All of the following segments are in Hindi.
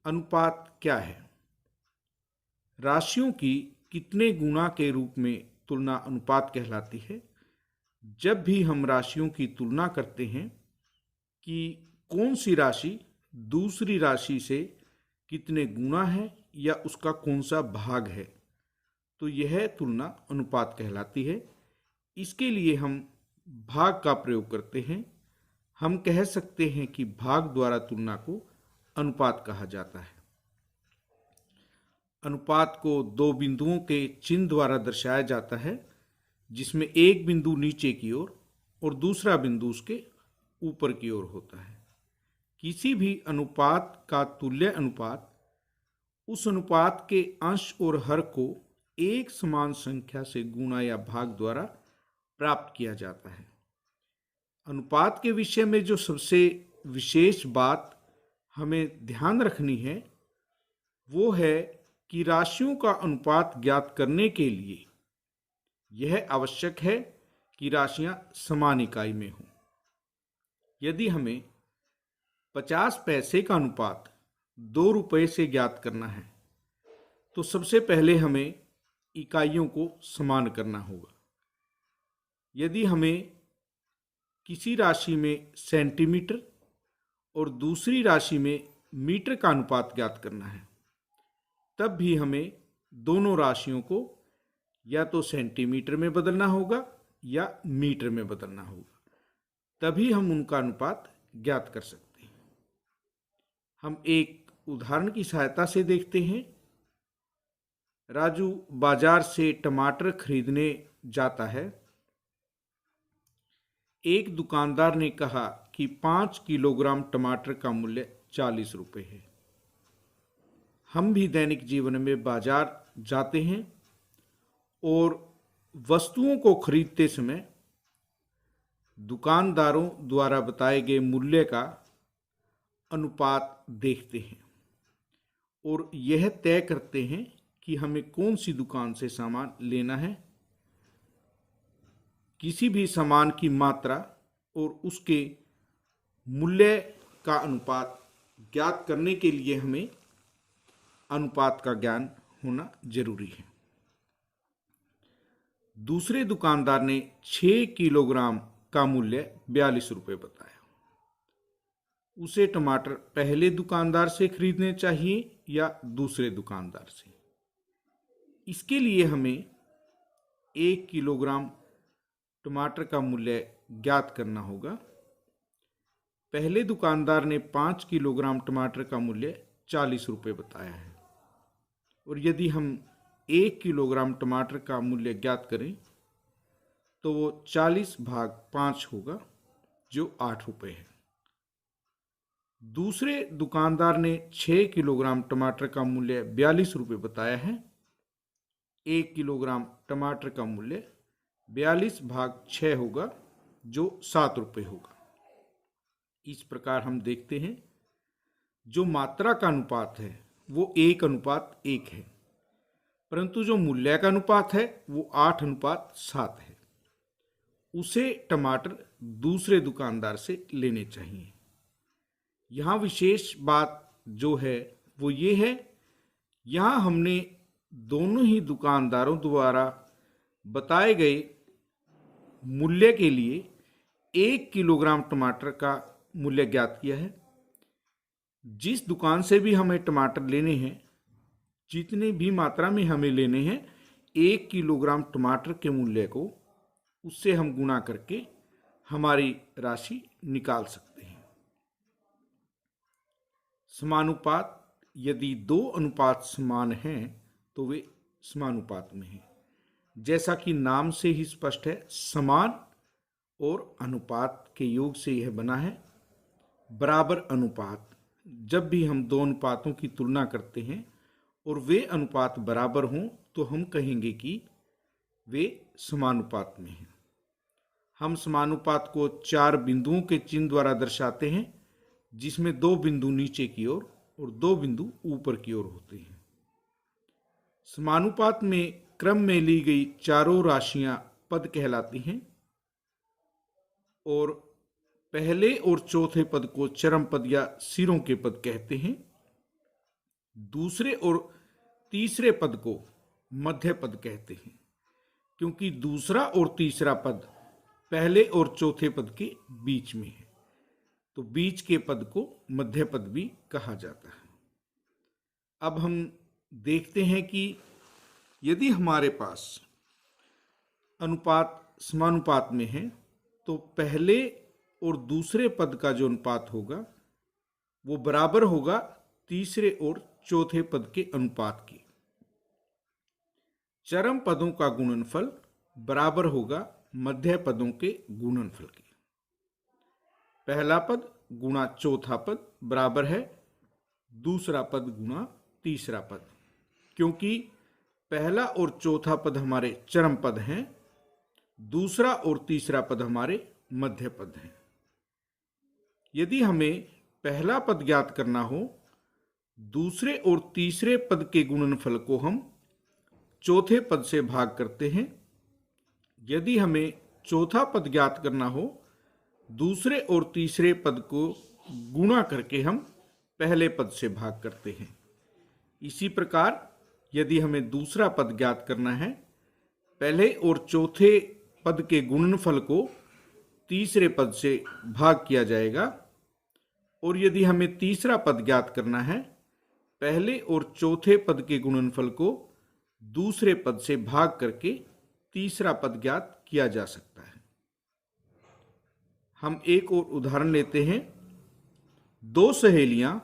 अनुपात क्या है? राशियों की कितने गुणा के रूप में तुलना अनुपात कहलाती है। जब भी हम राशियों की तुलना करते हैं कि कौन सी राशि दूसरी राशि से कितने गुना है या उसका कौन सा भाग है, तो यह तुलना अनुपात कहलाती है। इसके लिए हम भाग का प्रयोग करते हैं। हम कह सकते हैं कि भाग द्वारा तुलना को अनुपात कहा जाता है। अनुपात को दो बिंदुओं के चिन्ह द्वारा दर्शाया जाता है, जिसमें एक बिंदु नीचे की ओर और दूसरा बिंदु उसके ऊपर की ओर होता है। किसी भी अनुपात का तुल्य अनुपात उस अनुपात के अंश और हर को एक समान संख्या से गुणा या भाग द्वारा प्राप्त किया जाता है। अनुपात के विषय में जो सबसे विशेष बात हमें ध्यान रखनी है वो है कि राशियों का अनुपात ज्ञात करने के लिए यह आवश्यक है कि राशियां समान इकाई में हों। यदि हमें 50 पैसे का अनुपात 2 रुपये से ज्ञात करना है तो सबसे पहले हमें इकाइयों को समान करना होगा। यदि हमें किसी राशि में सेंटीमीटर और दूसरी राशि में मीटर का अनुपात ज्ञात करना है, तब भी हमें दोनों राशियों को या तो सेंटीमीटर में बदलना होगा या मीटर में बदलना होगा, तभी हम उनका अनुपात ज्ञात कर सकते हैं। हम एक उदाहरण की सहायता से देखते हैं। राजू बाजार से टमाटर खरीदने जाता है। एक दुकानदार ने कहा कि 5 किलोग्राम टमाटर का मूल्य 40 रुपये है। हम भी दैनिक जीवन में बाजार जाते हैं और वस्तुओं को खरीदते समय दुकानदारों द्वारा बताए गए मूल्य का अनुपात देखते हैं और यह तय करते हैं कि हमें कौन सी दुकान से सामान लेना है। किसी भी सामान की मात्रा और उसके मूल्य का अनुपात ज्ञात करने के लिए हमें अनुपात का ज्ञान होना जरूरी है। दूसरे दुकानदार ने 6 किलोग्राम का मूल्य 42 रुपये बताया। उसे टमाटर पहले दुकानदार से खरीदने चाहिए या दूसरे दुकानदार से? इसके लिए हमें 1 किलोग्राम टमाटर का मूल्य ज्ञात करना होगा। पहले दुकानदार ने 5 किलोग्राम टमाटर का मूल्य 40 रुपये बताया है और यदि हम 1 किलोग्राम टमाटर का मूल्य ज्ञात करें तो वो 40 भाग 5 होगा, जो 8 रुपये है। दूसरे दुकानदार ने 6 किलोग्राम टमाटर का मूल्य 42 रुपये बताया है। 1 किलोग्राम टमाटर का मूल्य 42 भाग 6 होगा, जो 7 रुपये होगा। इस प्रकार हम देखते हैं जो मात्रा का अनुपात है वो 1:1 है, परंतु जो मूल्य का अनुपात है वो 8:7 है। उसे टमाटर दूसरे दुकानदार से लेने चाहिए। यहाँ विशेष बात जो है वो ये है, यहाँ हमने दोनों ही दुकानदारों द्वारा बताए गए मूल्य के लिए 1 किलोग्राम टमाटर का मूल्य ज्ञात किया है। जिस दुकान से भी हमें टमाटर लेने हैं, जितनी भी मात्रा में हमें लेने हैं, 1 किलोग्राम टमाटर के मूल्य को उससे हम गुणा करके हमारी राशि निकाल सकते हैं। समानुपात, यदि दो अनुपात समान हैं तो वे समानुपात में हैं। जैसा कि नाम से ही स्पष्ट है, समान और अनुपात के योग से यह बना है। बराबर अनुपात, जब भी हम दो अनुपातों की तुलना करते हैं और वे अनुपात बराबर हों तो हम कहेंगे कि वे समानुपात में हैं। हम समानुपात को 4 बिंदुओं के चिन्ह द्वारा दर्शाते हैं, जिसमें 2 बिंदु नीचे की ओर और 2 बिंदु ऊपर की ओर होते हैं। समानुपात में क्रम में ली गई चारों राशियां पद कहलाती हैं और पहले और चौथे पद को चरम पद या सिरों के पद कहते हैं। दूसरे और तीसरे पद को मध्य पद कहते हैं, क्योंकि दूसरा और तीसरा पद पहले और चौथे पद के बीच में है, तो बीच के पद को मध्य पद भी कहा जाता है। अब हम देखते हैं कि यदि हमारे पास अनुपात समानुपात में है तो पहले और दूसरे पद का जो अनुपात होगा वो बराबर होगा तीसरे और चौथे पद के अनुपात के। चरम पदों का गुणनफल बराबर होगा मध्य पदों के गुणनफल के। पहला पद गुणा चौथा पद बराबर है दूसरा पद गुणा तीसरा पद, क्योंकि पहला और चौथा पद हमारे चरम पद हैं, दूसरा और तीसरा पद हमारे मध्य पद हैं। यदि हमें पहला पद ज्ञात करना हो, दूसरे और तीसरे पद के गुणनफल को हम चौथे पद से भाग करते हैं। यदि हमें चौथा पद ज्ञात करना हो, दूसरे और तीसरे पद को गुणा करके हम पहले पद से भाग करते हैं। इसी प्रकार यदि हमें दूसरा पद ज्ञात करना है, पहले और चौथे पद के गुणनफल को तीसरे पद से भाग किया जाएगा, और यदि हमें तीसरा पद ज्ञात करना है, पहले और चौथे पद के गुणनफल को दूसरे पद से भाग करके तीसरा पद ज्ञात किया जा सकता है। हम एक और उदाहरण लेते हैं। दो सहेलियां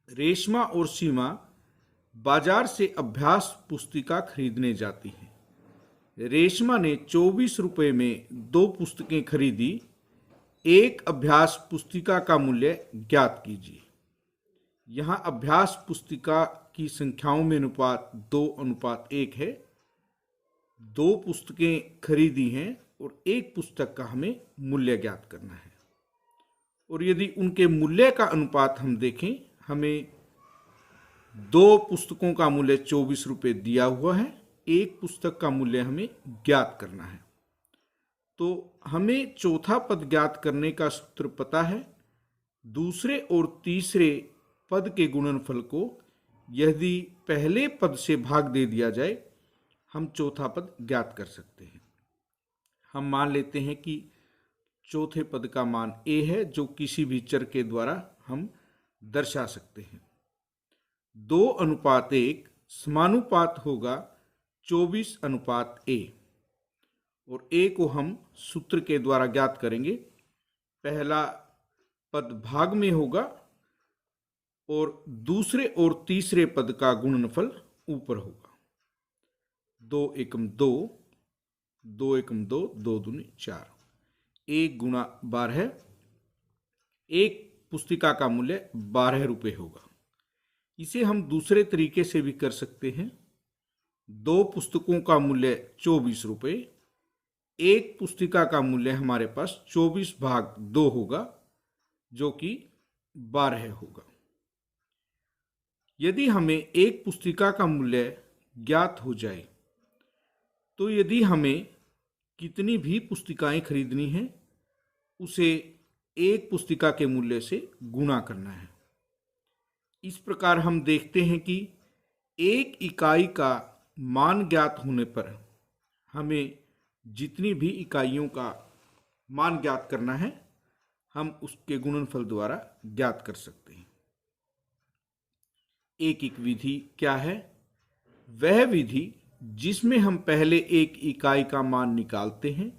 रेशमा और सीमा बाजार से अभ्यास पुस्तिका खरीदने जाती हैं। रेशमा ने 24 रुपये में 2 पुस्तकें खरीदी। एक अभ्यास पुस्तिका का मूल्य ज्ञात कीजिए। यहाँ अभ्यास पुस्तिका की संख्याओं में अनुपात 2:1 है। 2 पुस्तकें खरीदी हैं और एक पुस्तक का हमें मूल्य ज्ञात करना है। और यदि उनके मूल्य का अनुपात हम देखें, हमें 2 पुस्तकों का मूल्य 24 रुपये दिया हुआ है, एक पुस्तक का मूल्य हमें ज्ञात करना है। तो हमें चौथा पद ज्ञात करने का सूत्र पता है। दूसरे और तीसरे पद के गुणनफल को यदि पहले पद से भाग दे दिया जाए, हम चौथा पद ज्ञात कर सकते हैं। हम मान लेते हैं कि चौथे पद का मान a है, जो किसी भी चर के द्वारा हम दर्शा सकते हैं। 2:1 समानुपात होगा 24:a, और a को हम सूत्र के द्वारा ज्ञात करेंगे। पहला पद भाग में होगा और दूसरे और तीसरे पद का गुणनफल ऊपर होगा। 2 एकम 2, 2 एकम 2, 2 दूनी 4, 1 गुणा 12। एक पुस्तिका का मूल्य 12 रुपये होगा। इसे हम दूसरे तरीके से भी कर सकते हैं। 2 पुस्तकों का मूल्य 24 रुपये, एक पुस्तिका का मूल्य हमारे पास 24/2 होगा, जो कि 12 होगा। यदि हमें एक पुस्तिका का मूल्य ज्ञात हो जाए, तो यदि हमें कितनी भी पुस्तिकाएं खरीदनी हैं, उसे एक पुस्तिका के मूल्य से गुणा करना है। इस प्रकार हम देखते हैं कि एक इकाई का मान ज्ञात होने पर हमें जितनी भी इकाइयों का मान ज्ञात करना है, हम उसके गुणनफल द्वारा ज्ञात कर सकते हैं। एक विधि क्या है? वह विधि जिसमें हम पहले एक इकाई का मान निकालते हैं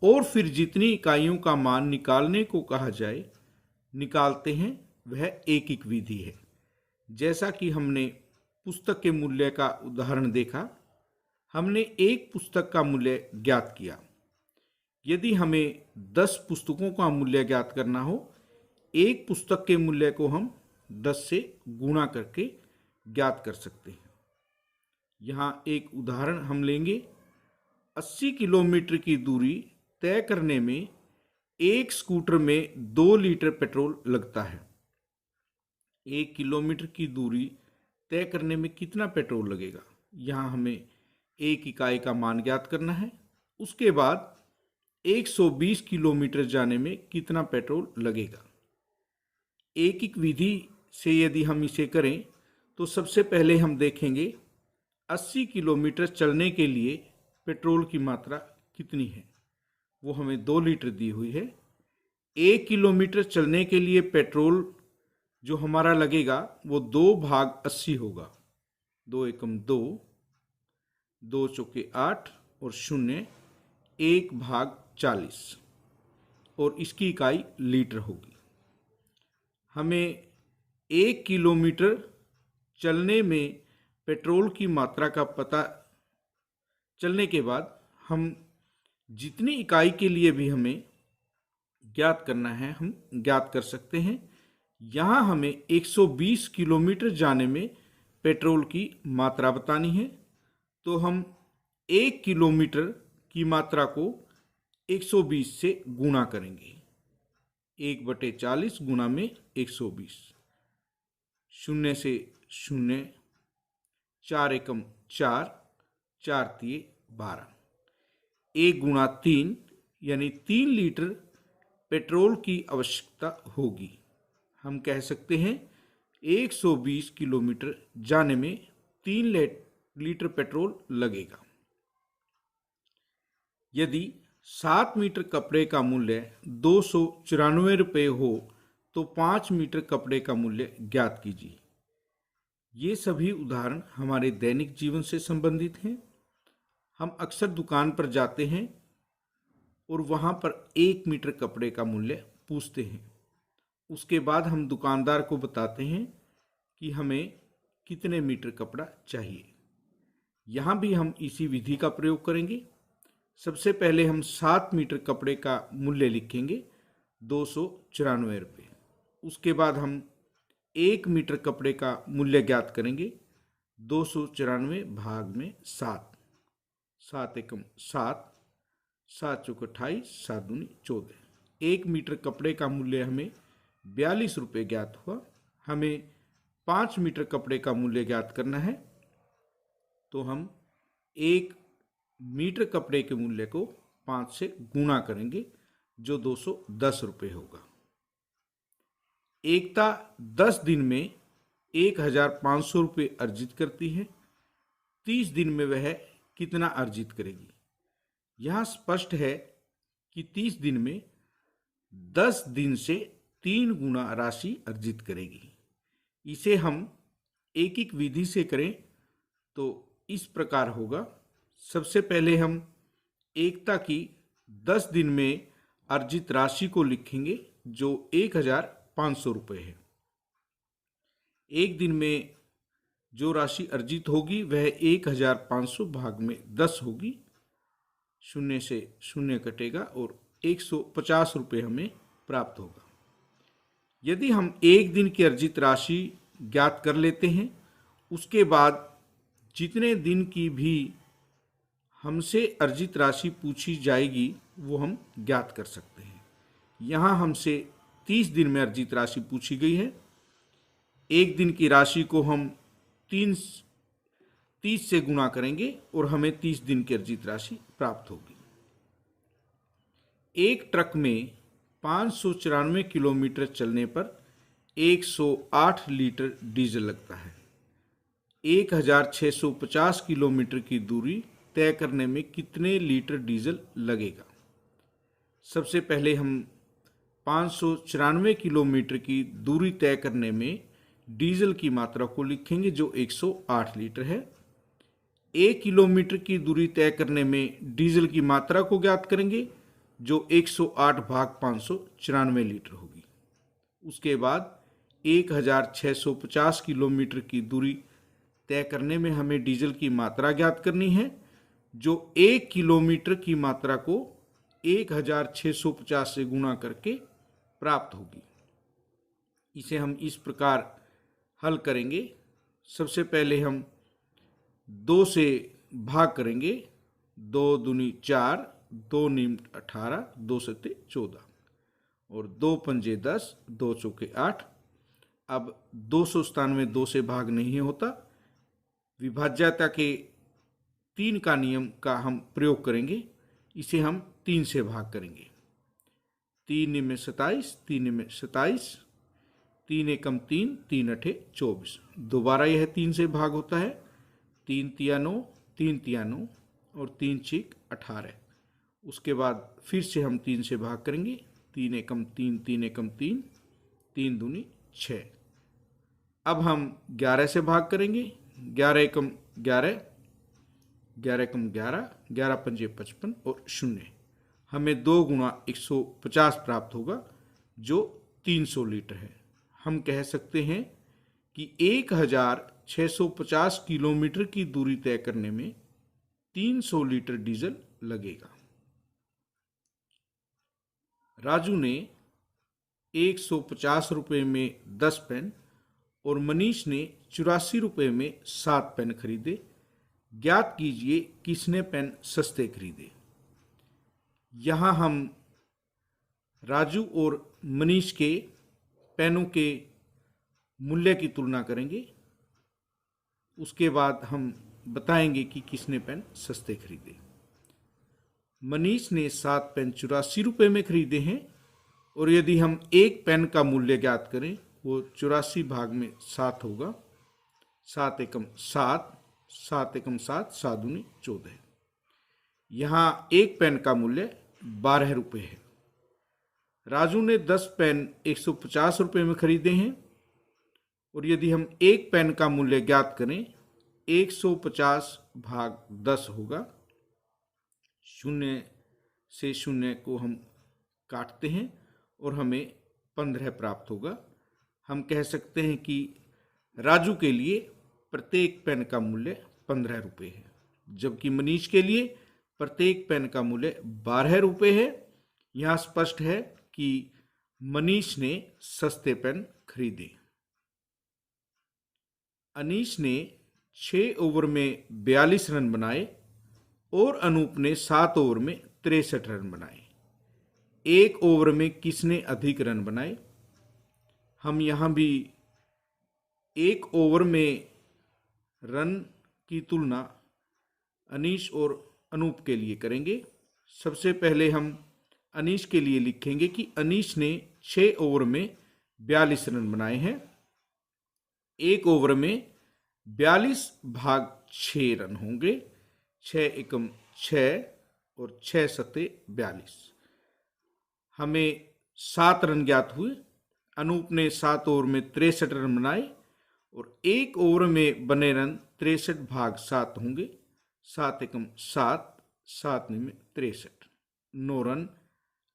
और फिर जितनी इकाइयों का मान निकालने को कहा जाए निकालते हैं, वह एक विधि है। जैसा कि हमने पुस्तक के मूल्य का उदाहरण देखा, हमने एक पुस्तक का मूल्य ज्ञात किया। यदि हमें 10 पुस्तकों का मूल्य ज्ञात करना हो, एक पुस्तक के मूल्य को हम 10 से गुणा करके ज्ञात कर सकते हैं। यहाँ एक उदाहरण हम लेंगे। 80 किलोमीटर की दूरी तय करने में एक स्कूटर में 2 लीटर पेट्रोल लगता है। 1 किलोमीटर की दूरी तय करने में कितना पेट्रोल लगेगा? यहाँ हमें एक इकाई का मान ज्ञात करना है। उसके बाद 120 किलोमीटर जाने में कितना पेट्रोल लगेगा? एक विधि से यदि हम इसे करें तो सबसे पहले हम देखेंगे 80 किलोमीटर चलने के लिए पेट्रोल की मात्रा कितनी है। वो हमें 2 लीटर दी हुई है। 1 किलोमीटर चलने के लिए पेट्रोल जो हमारा लगेगा वो 2/80 होगा। 2 एकम 2, 2 चौके 8 और 0, 1/40 और इसकी इकाई लीटर होगी। हमें 1 किलोमीटर चलने में पेट्रोल की मात्रा का पता चलने के बाद हम जितनी इकाई के लिए भी हमें ज्ञात करना है हम ज्ञात कर सकते हैं। यहाँ हमें 120 किलोमीटर जाने में पेट्रोल की मात्रा बतानी है, तो हम 1 किलोमीटर की मात्रा को 120 से गुणा करेंगे। 1/40 गुणा में 120, 0 से 0, 4 एकम 4, 4 तिये 12, 1 गुणा 3 यानी 3 लीटर पेट्रोल की आवश्यकता होगी। हम कह सकते हैं 120 किलोमीटर जाने में 3 लीटर पेट्रोल लगेगा। यदि 7 मीटर कपड़े का मूल्य 294 रुपये हो तो 5 मीटर कपड़े का मूल्य ज्ञात कीजिए। ये सभी उदाहरण हमारे दैनिक जीवन से संबंधित हैं। हम अक्सर दुकान पर जाते हैं और वहाँ पर 1 मीटर कपड़े का मूल्य पूछते हैं। उसके बाद हम दुकानदार को बताते हैं कि हमें कितने मीटर कपड़ा चाहिए। यहाँ भी हम इसी विधि का प्रयोग करेंगे। सबसे पहले हम 7 मीटर कपड़े का मूल्य लिखेंगे 294 रुपये। उसके बाद हम 1 मीटर कपड़े का मूल्य ज्ञात करेंगे 294 भाग में 7, 7 एकम 7, 7 चौक 28, 7 दूनी 14। 1 मीटर कपड़े का मूल्य हमें 42 रुपये ज्ञात हुआ। हमें 5 मीटर कपड़े का मूल्य ज्ञात करना है, तो हम 1 मीटर कपड़े के मूल्य को 5 से गुणा करेंगे जो 210 रुपये होगा। एकता 10 दिन में 1500 रुपये अर्जित करती है। 30 दिन में वह कितना अर्जित करेगी? यह स्पष्ट है कि 30 दिन में 10 दिन से 3 गुना राशि अर्जित करेगी। इसे हम एक एक विधि से करें तो इस प्रकार होगा। सबसे पहले हम एकता की 10 दिन में अर्जित राशि को लिखेंगे जो 1500 रुपये है। एक दिन में जो राशि अर्जित होगी वह 1500 भाग में 10 होगी। 0 से 0 कटेगा और 150 रुपये हमें प्राप्त होगा। यदि हम एक दिन की अर्जित राशि ज्ञात कर लेते हैं, उसके बाद जितने दिन की भी हमसे अर्जित राशि पूछी जाएगी वो हम ज्ञात कर सकते हैं। यहाँ हमसे 30 दिन में अर्जित राशि पूछी गई है। एक दिन की राशि को हम 30 से गुणा करेंगे और हमें 30 दिन की अर्जित राशि प्राप्त होगी। एक ट्रक में 594 किलोमीटर चलने पर 108 लीटर डीजल लगता है। 1650 किलोमीटर की दूरी तय करने में कितने लीटर डीजल लगेगा? सबसे पहले हम 594 किलोमीटर की दूरी तय करने में डीजल की मात्रा को लिखेंगे जो 108 लीटर है। 1 किलोमीटर की दूरी तय करने में डीजल की मात्रा को ज्ञात करेंगे जो 108 भाग 594 लीटर होगी। उसके बाद 1650 किलोमीटर की दूरी तय करने में हमें डीजल की मात्रा ज्ञात करनी है जो 1 किलोमीटर की मात्रा को 1650 से गुणा करके प्राप्त होगी। इसे हम इस प्रकार हल करेंगे। सबसे पहले हम 2 से भाग करेंगे। 2 दूनी 4, 2 नीम 18, 2 सत्ते 14 और 2 पंजे 10, 2 चौके 8। अब 297 2 से भाग नहीं होता। विभाज्यता के 3 का नियम का हम प्रयोग करेंगे। इसे हम 3 से भाग करेंगे। 3 में 27, 3 में 27, 3 एकम 3, 3 अठे 24। दोबारा यह 3 से भाग होता है। 3 तिया 9, 3 तिया 9 और 3 छीक 18। उसके बाद फिर से हम 3 से भाग करेंगे। 3 एकम 3, 3 एकम 3, 3 दूनी 6। अब हम 11 से भाग करेंगे। 11 एकम 11, 11 एकम 11, 11 पंजे 55 और 0। हमें 2 गुणा 150 प्राप्त होगा जो 300 लीटर है। हम कह सकते हैं कि 1650 किलोमीटर की दूरी तय करने में 300 लीटर डीजल लगेगा। राजू ने 150 रुपये में 10 पेन और मनीष ने 84 रुपये में 7 पेन खरीदे। ज्ञात कीजिए किसने पेन सस्ते खरीदे। यहाँ हम राजू और मनीष के पेनों के मूल्य की तुलना करेंगे। उसके बाद हम बताएंगे कि किसने पेन सस्ते खरीदे। मनीष ने 7 पेन 84 रुपये में खरीदे हैं और यदि हम एक पेन का मूल्य ज्ञात करें वो 84 भाग में 7 होगा। 7 एकम 7, 7 एकम 7, 7 दूनी 14। यहाँ एक पेन का मूल्य 12 रुपये है। राजू ने 10 पेन 150 रुपये में खरीदे हैं और यदि हम एक पेन का मूल्य ज्ञात करें 150 भाग 10 होगा। 0 से 0 को हम काटते हैं और हमें 15 प्राप्त होगा। हम कह सकते हैं कि राजू के लिए प्रत्येक पेन का मूल्य 15 रुपये है, जबकि मनीष के लिए प्रत्येक पेन का मूल्य 12 रुपये है। यहाँ स्पष्ट है कि मनीष ने सस्ते पेन खरीदे। अनीश ने 6 ओवर में 42 रन बनाए और अनूप ने 7 ओवर में 63 रन बनाए। एक ओवर में किसने अधिक रन बनाए। हम यहाँ भी एक ओवर में रन की तुलना अनीश और अनूप के लिए करेंगे। सबसे पहले हम अनीश के लिए लिखेंगे कि अनीश ने 6 ओवर में 42 रन बनाए हैं। एक ओवर में 42 भाग 6 रन होंगे। 6 एकम 6 और 6 सत्ते 42। हमें 7 रन ज्ञात हुए। अनूप ने 7 ओवर में 63 रन बनाए और एक ओवर में बने रन 63 भाग 7 होंगे। 7 एकम 7, 7 में 63। 9 रन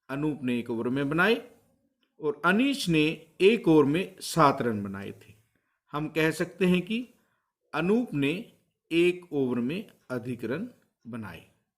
अनूप ने एक ओवर में बनाए और अनीश ने एक ओवर में 7 रन बनाए थे। हम कह सकते हैं कि अनूप ने एक ओवर में अधिक रन बनाए।